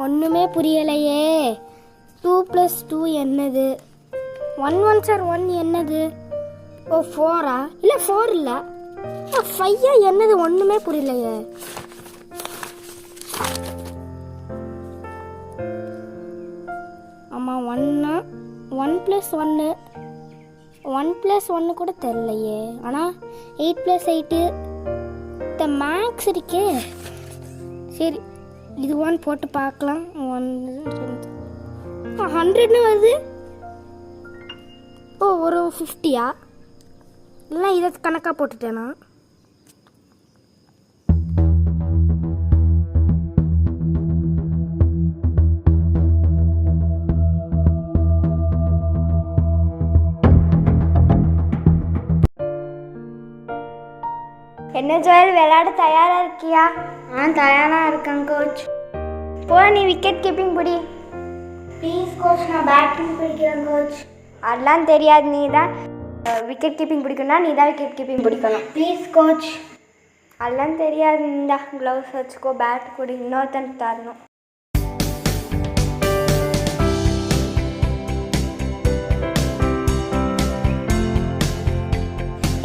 ஒன்றுமே புரியலையே. 2 + 2 என்னது? 1 1s are 1 என்னது? ஓ 4ஆ? இல்லை 4 இல்லை 5ஆ? என்னது ஒன்றுமே புரியலையே. ஆமாம் 1 1 + 1 1 + 1 கூட தெரிலையே. ஆனால் 8 + 8 இந்த மேக்ஸ் இருக்கே. சரி இது 1 போட்டு பார்க்கலாம். 100ன்னு வருது. ஓ ஒரு 50ஆ? இல்லை இதை கணக்காக போட்டுட்டேனா? என்ன ஜோயல், விளையாட தயாராக இருக்கியா? தயாராக இருக்கேன் கோச். போ நீ விக்கெட் கீப்பிங் பிடி. ப்ளீஸ் கோச், நான் பேட்டிங் பிடிக்கிறேன் கோச். அதெல்லாம் தெரியாது, நீ தான் விக்கெட் கீப்பிங் பிடிக்கணும்னா நீ தான் விக்கெட் கீப்பிங் பிடிக்கணும். Please coach. அதெல்லாம் தெரியாது, நீ தான் க்ளவுஸ் வச்சுக்கோ, பேட் கொடு, இன்னொருத்தன் தரணும்.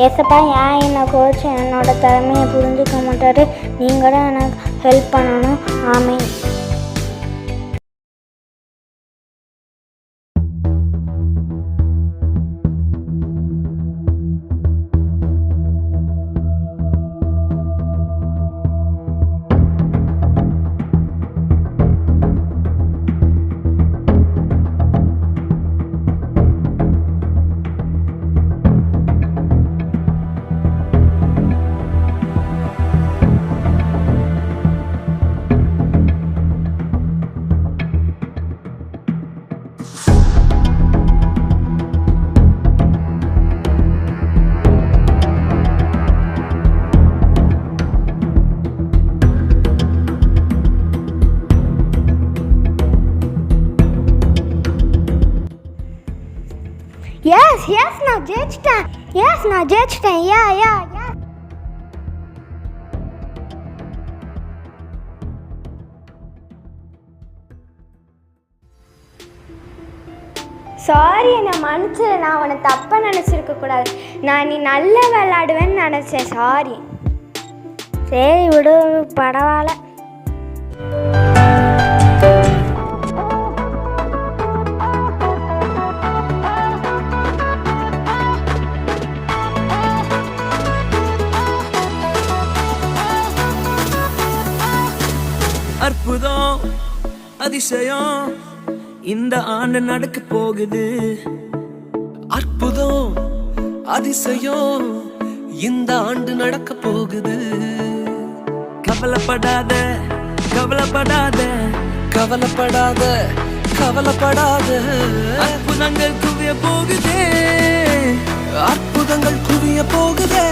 ஏசப்பா, ஏன் என்ன கோச் என்னோட திறமையை புரிஞ்சுக்க மாட்டாரு? நீங்களும் எனக்கு ஹெல்ப் பண்ணணும். ஆமீன். எஸ் நான் ஜெயிச்சிட்டேன். யா சாரி, என்னை மன்னிச்சிரு. நான் உன்னை தப்பாக நினச்சிருக்க கூடாது. நான் நீ நல்லா விளையாடுவேன்னு நினச்சேன். சாரி. சரி விடு, பரவாயில்ல. அற்புதம் அதிசயம் இந்த ஆண்டு நடக்க போகுது. அற்புதம் அதிசயம் இந்த ஆண்டு நடக்க போகுது. கவலைப்படாத கவலைப்படாத கவலைப்படாத கவலைப்படாத. அற்புதங்கள் குவிய போகுதே. அற்புதங்கள் குவிய போகுதே.